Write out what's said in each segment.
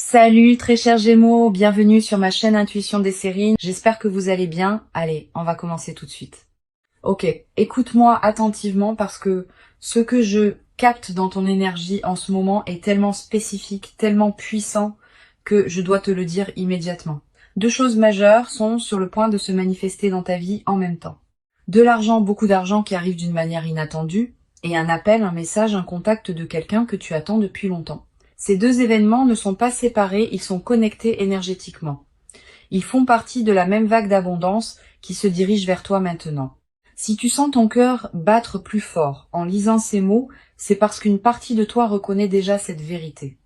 Salut très chers Gémeaux, bienvenue sur ma chaîne Intuition des séries. J'espère que vous allez bien. Allez, on va commencer tout de suite. Ok, écoute-moi attentivement parce que ce que je capte dans ton énergie en ce moment est tellement spécifique, tellement puissant que je dois te le dire immédiatement. Deux choses majeures sont sur le point de se manifester dans ta vie en même temps. De l'argent, beaucoup d'argent qui arrive d'une manière inattendue, et un appel, un message, un contact de quelqu'un que tu attends depuis longtemps. Ces deux événements ne sont pas séparés, ils sont connectés énergétiquement. Ils font partie de la même vague d'abondance qui se dirige vers toi maintenant. Si tu sens ton cœur battre plus fort en lisant ces mots, c'est parce qu'une partie de toi reconnaît déjà cette vérité.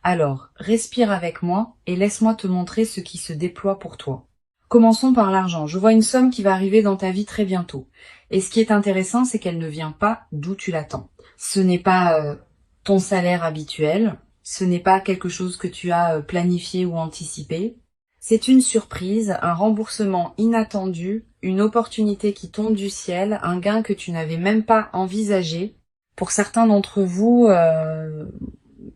Alors, respire avec moi et laisse-moi te montrer ce qui se déploie pour toi. Commençons par l'argent. Je vois une somme qui va arriver dans ta vie très bientôt. Et ce qui est intéressant, c'est qu'elle ne vient pas d'où tu l'attends. Ce n'est pas ton salaire habituel, ce n'est pas quelque chose que tu as planifié ou anticipé. C'est une surprise, un remboursement inattendu, une opportunité qui tombe du ciel, un gain que tu n'avais même pas envisagé. Pour certains d'entre vous,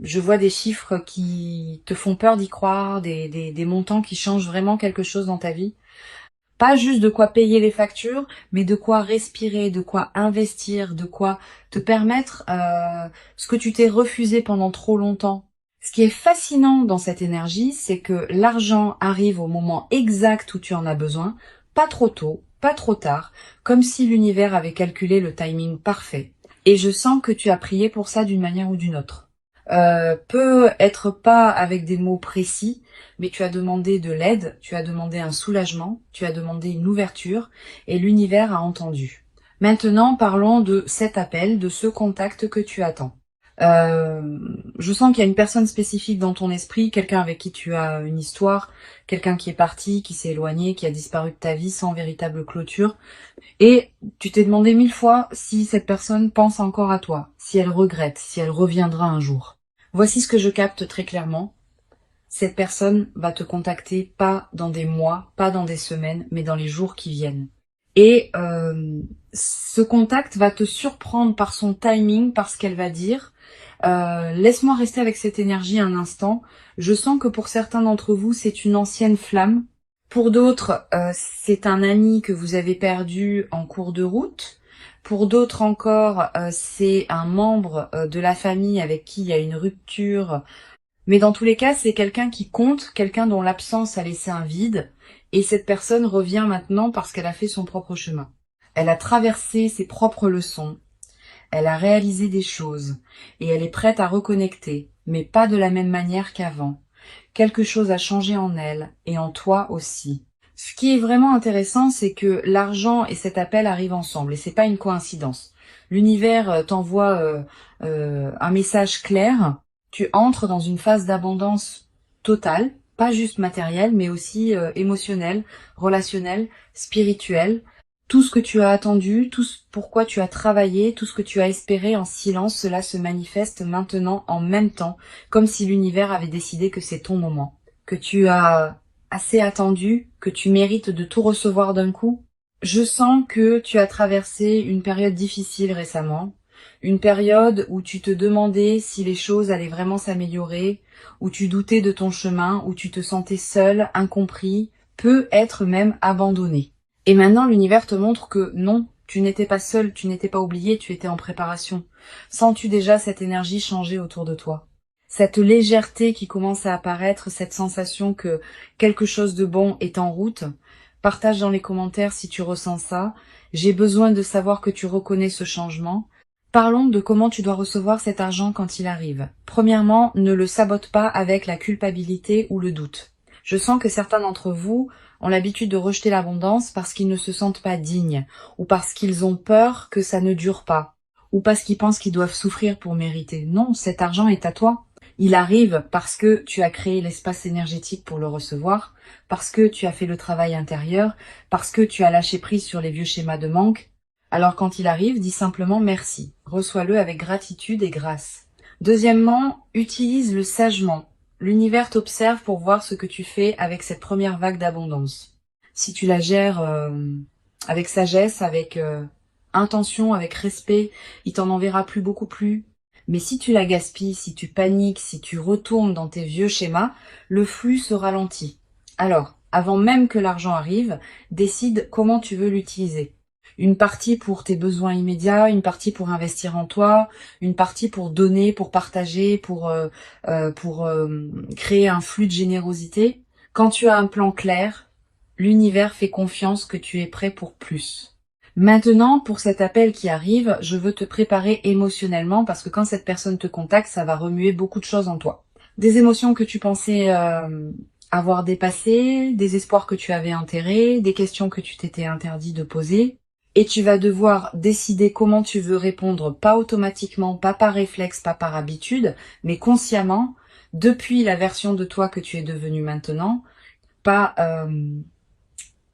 je vois des chiffres qui te font peur d'y croire, des montants qui changent vraiment quelque chose dans ta vie. Pas juste de quoi payer les factures, mais de quoi respirer, de quoi investir, de quoi te permettre ce que tu t'es refusé pendant trop longtemps. Ce qui est fascinant dans cette énergie, c'est que l'argent arrive au moment exact où tu en as besoin, pas trop tôt, pas trop tard, comme si l'univers avait calculé le timing parfait. Et je sens que tu as prié pour ça d'une manière ou d'une autre. Peut être pas avec des mots précis, mais tu as demandé de l'aide, tu as demandé un soulagement, tu as demandé une ouverture, et l'univers a entendu. Maintenant, parlons de cet appel, de ce contact que tu attends. Je sens qu'il y a une personne spécifique dans ton esprit, quelqu'un avec qui tu as une histoire, quelqu'un qui est parti, qui s'est éloigné, qui a disparu de ta vie sans véritable clôture. Et tu t'es demandé 1000 fois si cette personne pense encore à toi, si elle regrette, si elle reviendra un jour. Voici ce que je capte très clairement. Cette personne va te contacter pas dans des mois, pas dans des semaines, mais dans les jours qui viennent. Et ce contact va te surprendre par son timing, par ce qu'elle va dire. Laisse-moi rester avec cette énergie un instant. Je sens que pour certains d'entre vous, c'est une ancienne flamme. Pour d'autres, c'est un ami que vous avez perdu en cours de route. Pour d'autres encore, c'est un membre de la famille avec qui il y a une rupture. Mais dans tous les cas, c'est quelqu'un qui compte, quelqu'un dont l'absence a laissé un vide. Et cette personne revient maintenant parce qu'elle a fait son propre chemin. Elle a traversé ses propres leçons. Elle a réalisé des choses. Et elle est prête à reconnecter, mais pas de la même manière qu'avant. Quelque chose a changé en elle, et en toi aussi. Ce qui est vraiment intéressant, c'est que l'argent et cet appel arrivent ensemble, et c'est pas une coïncidence. L'univers t'envoie un message clair, tu entres dans une phase d'abondance totale, pas juste matérielle, mais aussi émotionnelle, relationnelle, spirituelle. Tout ce que tu as attendu, tout ce pourquoi tu as travaillé, tout ce que tu as espéré en silence, cela se manifeste maintenant en même temps, comme si l'univers avait décidé que c'est ton moment, que tu as assez attendu, que tu mérites de tout recevoir d'un coup. Je sens que tu as traversé une période difficile récemment, une période où tu te demandais si les choses allaient vraiment s'améliorer, où tu doutais de ton chemin, où tu te sentais seul, incompris, peut-être même abandonné. Et maintenant, l'univers te montre que non, tu n'étais pas seul, tu n'étais pas oublié, tu étais en préparation. Sens-tu déjà cette énergie changer autour de toi? Cette légèreté qui commence à apparaître, cette sensation que quelque chose de bon est en route? Partage dans les commentaires si tu ressens ça. J'ai besoin de savoir que tu reconnais ce changement. Parlons de comment tu dois recevoir cet argent quand il arrive. Premièrement, ne le sabote pas avec la culpabilité ou le doute. Je sens que certains d'entre vous ont l'habitude de rejeter l'abondance parce qu'ils ne se sentent pas dignes, ou parce qu'ils ont peur que ça ne dure pas, ou parce qu'ils pensent qu'ils doivent souffrir pour mériter. Non, cet argent est à toi. Il arrive parce que tu as créé l'espace énergétique pour le recevoir, parce que tu as fait le travail intérieur, parce que tu as lâché prise sur les vieux schémas de manque. Alors quand il arrive, dis simplement merci. Reçois-le avec gratitude et grâce. Deuxièmement, utilise-le sagement. L'univers t'observe pour voir ce que tu fais avec cette première vague d'abondance. Si tu la gères avec sagesse, avec intention, avec respect, il t'en enverra plus, beaucoup plus. Mais si tu la gaspilles, si tu paniques, si tu retournes dans tes vieux schémas, le flux se ralentit. Alors, avant même que l'argent arrive, décide comment tu veux l'utiliser. Une partie pour tes besoins immédiats, une partie pour investir en toi, une partie pour donner, pour partager, pour créer un flux de générosité. Quand tu as un plan clair, l'univers fait confiance que tu es prêt pour plus. Maintenant, pour cet appel qui arrive, je veux te préparer émotionnellement parce que quand cette personne te contacte, ça va remuer beaucoup de choses en toi. Des émotions que tu pensais avoir dépassées, des espoirs que tu avais enterrés, des questions que tu t'étais interdit de poser. Et tu vas devoir décider comment tu veux répondre, pas automatiquement, pas par réflexe, pas par habitude, mais consciemment, depuis la version de toi que tu es devenue maintenant, pas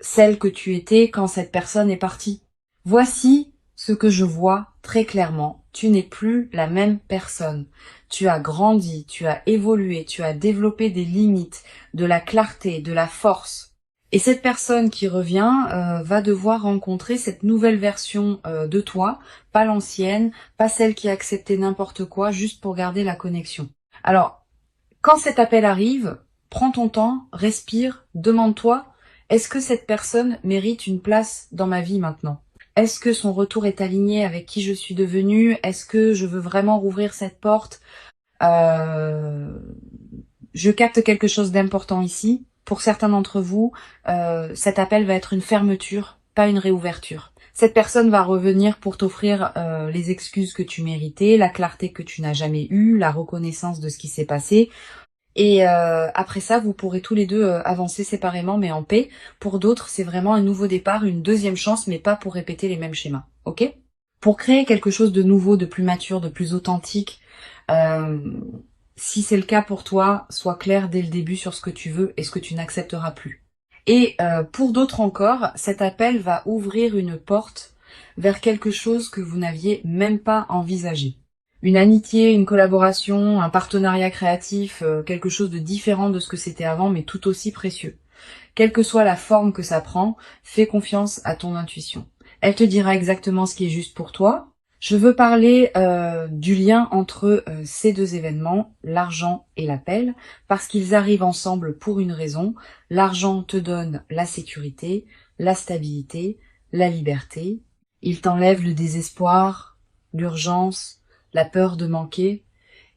celle que tu étais quand cette personne est partie. Voici ce que je vois très clairement. Tu n'es plus la même personne. Tu as grandi, tu as évolué, tu as développé des limites, de la clarté, de la force. Et cette personne qui revient va devoir rencontrer cette nouvelle version de toi, pas l'ancienne, pas celle qui a accepté n'importe quoi juste pour garder la connexion. Alors, quand cet appel arrive, prends ton temps, respire, demande-toi, est-ce que cette personne mérite une place dans ma vie maintenant? Est-ce que son retour est aligné avec qui je suis devenue? Est-ce que je veux vraiment rouvrir cette porte? Je capte quelque chose d'important ici. Pour certains d'entre vous, cet appel va être une fermeture, pas une réouverture. Cette personne va revenir pour t'offrir les excuses que tu méritais, la clarté que tu n'as jamais eue, la reconnaissance de ce qui s'est passé. Et après ça, vous pourrez tous les deux avancer séparément, mais en paix. Pour d'autres, c'est vraiment un nouveau départ, une deuxième chance, mais pas pour répéter les mêmes schémas. Ok? Pour créer quelque chose de nouveau, de plus mature, de plus authentique, si c'est le cas pour toi, sois clair dès le début sur ce que tu veux et ce que tu n'accepteras plus. Et pour d'autres encore, cet appel va ouvrir une porte vers quelque chose que vous n'aviez même pas envisagé. Une amitié, une collaboration, un partenariat créatif, quelque chose de différent de ce que c'était avant, mais tout aussi précieux. Quelle que soit la forme que ça prend, fais confiance à ton intuition. Elle te dira exactement ce qui est juste pour toi. Je veux parler du lien entre ces deux événements, l'argent et l'appel, parce qu'ils arrivent ensemble pour une raison. L'argent te donne la sécurité, la stabilité, la liberté. Il t'enlève le désespoir, l'urgence, la peur de manquer.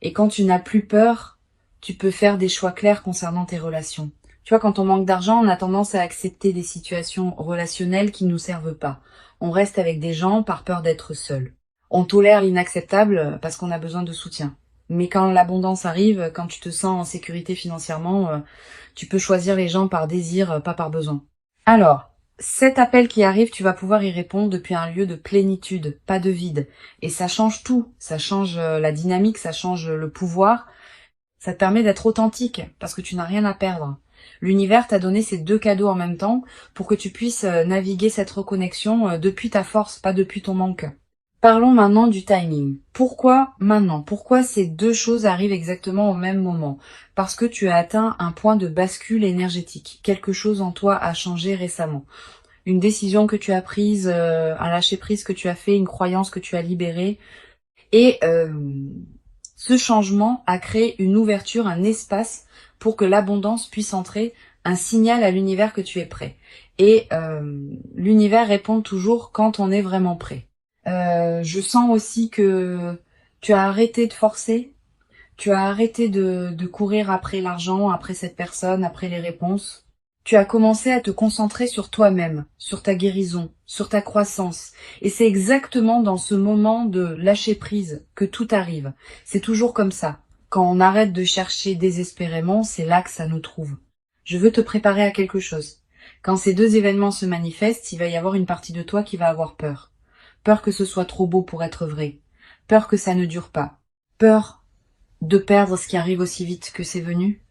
Et quand tu n'as plus peur, tu peux faire des choix clairs concernant tes relations. Tu vois, quand on manque d'argent, on a tendance à accepter des situations relationnelles qui ne nous servent pas. On reste avec des gens par peur d'être seul. On tolère l'inacceptable parce qu'on a besoin de soutien. Mais quand l'abondance arrive, quand tu te sens en sécurité financièrement, tu peux choisir les gens par désir, pas par besoin. Alors, cet appel qui arrive, tu vas pouvoir y répondre depuis un lieu de plénitude, pas de vide. Et ça change tout. Ça change la dynamique, ça change le pouvoir. Ça te permet d'être authentique parce que tu n'as rien à perdre. L'univers t'a donné ces deux cadeaux en même temps pour que tu puisses naviguer cette reconnexion depuis ta force, pas depuis ton manque. Parlons maintenant du timing. Pourquoi maintenant? Pourquoi ces deux choses arrivent exactement au même moment? Parce que tu as atteint un point de bascule énergétique. Quelque chose en toi a changé récemment. Une décision que tu as prise, un lâcher prise que tu as fait, une croyance que tu as libérée. Et ce changement a créé une ouverture, un espace pour que l'abondance puisse entrer, un signal à l'univers que tu es prêt. Et l'univers répond toujours quand on est vraiment prêt. Je sens aussi que tu as arrêté de forcer, tu as arrêté de courir après l'argent, après cette personne, après les réponses. Tu as commencé à te concentrer sur toi-même, sur ta guérison, sur ta croissance. Et c'est exactement dans ce moment de lâcher prise que tout arrive. C'est toujours comme ça. Quand on arrête de chercher désespérément, c'est là que ça nous trouve. Je veux te préparer à quelque chose. Quand ces deux événements se manifestent, il va y avoir une partie de toi qui va avoir peur. Peur que ce soit trop beau pour être vrai. Peur que ça ne dure pas. Peur de perdre ce qui arrive aussi vite que c'est venu.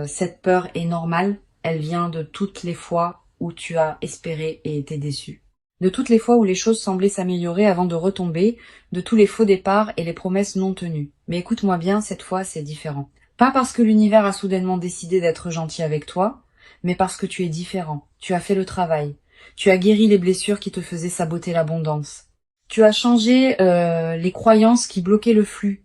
Cette peur est normale. Elle vient de toutes les fois où tu as espéré et été déçu. De toutes les fois où les choses semblaient s'améliorer avant de retomber, de tous les faux départs et les promesses non tenues. Mais écoute-moi bien, cette fois c'est différent. Pas parce que l'univers a soudainement décidé d'être gentil avec toi, mais parce que tu es différent. Tu as fait le travail. Tu as guéri les blessures qui te faisaient saboter l'abondance. Tu as changé les croyances qui bloquaient le flux.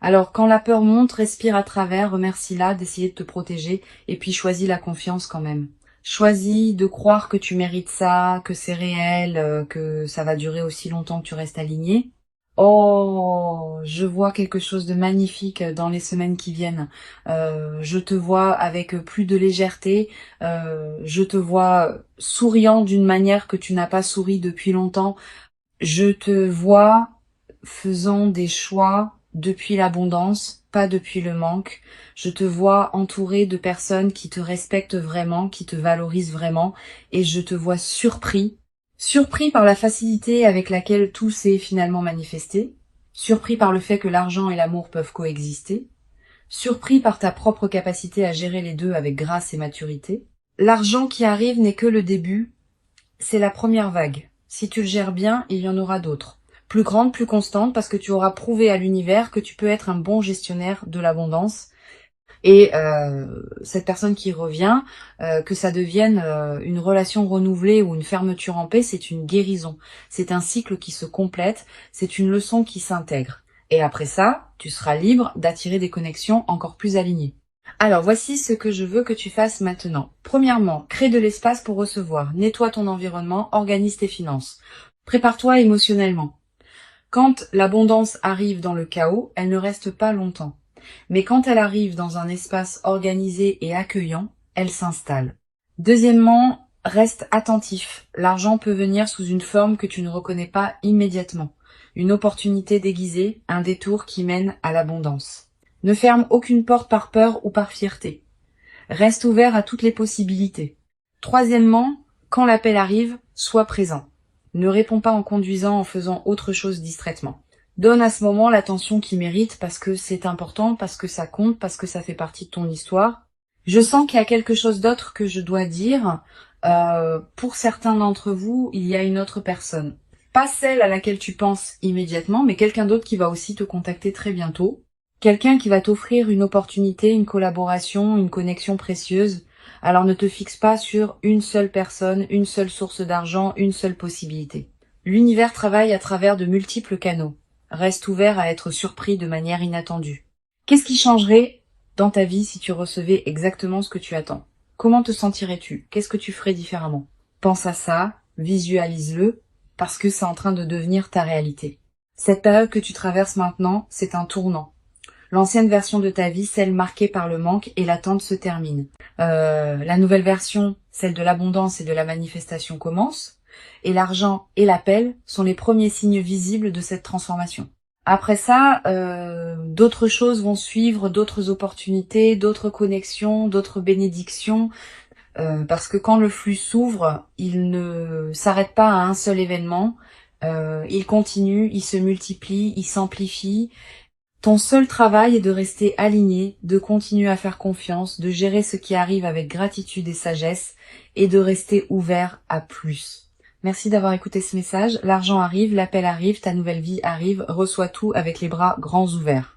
Alors quand la peur monte, respire à travers, remercie-la d'essayer de te protéger et puis choisis la confiance quand même. Choisis de croire que tu mérites ça, que c'est réel, que ça va durer aussi longtemps que tu restes aligné. Oh, je vois quelque chose de magnifique dans les semaines qui viennent. Je te vois avec plus de légèreté. Je te vois souriant d'une manière que tu n'as pas souri depuis longtemps. Je te vois faisant des choix depuis l'abondance, pas depuis le manque. Je te vois entouré de personnes qui te respectent vraiment, qui te valorisent vraiment, et je te vois surpris par la facilité avec laquelle tout s'est finalement manifesté, surpris par le fait que l'argent et l'amour peuvent coexister, surpris par ta propre capacité à gérer les deux avec grâce et maturité. L'argent qui arrive n'est que le début, c'est la première vague. Si tu le gères bien, il y en aura d'autres. Plus grandes, plus constantes, parce que tu auras prouvé à l'univers que tu peux être un bon gestionnaire de l'abondance. Et cette personne qui revient, que ça devienne une relation renouvelée ou une fermeture en paix, c'est une guérison. C'est un cycle qui se complète, c'est une leçon qui s'intègre. Et après ça, tu seras libre d'attirer des connexions encore plus alignées. Alors, voici ce que je veux que tu fasses maintenant. Premièrement, crée de l'espace pour recevoir. Nettoie ton environnement, organise tes finances. Prépare-toi émotionnellement. Quand l'abondance arrive dans le chaos, elle ne reste pas longtemps. Mais quand elle arrive dans un espace organisé et accueillant, elle s'installe. Deuxièmement, reste attentif. L'argent peut venir sous une forme que tu ne reconnais pas immédiatement. Une opportunité déguisée, un détour qui mène à l'abondance. Ne ferme aucune porte par peur ou par fierté. Reste ouvert à toutes les possibilités. Troisièmement, quand l'appel arrive, sois présent. Ne réponds pas en conduisant, en faisant autre chose distraitement. Donne à ce moment l'attention qu'il mérite parce que c'est important, parce que ça compte, parce que ça fait partie de ton histoire. Je sens qu'il y a quelque chose d'autre que je dois dire. Pour certains d'entre vous, il y a une autre personne. Pas celle à laquelle tu penses immédiatement, mais quelqu'un d'autre qui va aussi te contacter très bientôt. Quelqu'un qui va t'offrir une opportunité, une collaboration, une connexion précieuse. Alors ne te fixe pas sur une seule personne, une seule source d'argent, une seule possibilité. L'univers travaille à travers de multiples canaux. Reste ouvert à être surpris de manière inattendue. Qu'est-ce qui changerait dans ta vie si tu recevais exactement ce que tu attends? Comment te sentirais-tu? Qu'est-ce que tu ferais différemment? Pense à ça, visualise-le, parce que c'est en train de devenir ta réalité. Cette période que tu traverses maintenant, c'est un tournant. L'ancienne version de ta vie, celle marquée par le manque et l'attente, se termine. La nouvelle version, celle de l'abondance et de la manifestation, commence. Et l'argent et l'appel sont les premiers signes visibles de cette transformation. Après ça, d'autres choses vont suivre, d'autres opportunités, d'autres connexions, d'autres bénédictions. Parce que quand le flux s'ouvre, il ne s'arrête pas à un seul événement. Il continue, il se multiplie, il s'amplifie. Ton seul travail est de rester aligné, de continuer à faire confiance, de gérer ce qui arrive avec gratitude et sagesse et de rester ouvert à plus. Merci d'avoir écouté ce message. L'argent arrive, l'appel arrive, ta nouvelle vie arrive. Reçois tout avec les bras grands ouverts.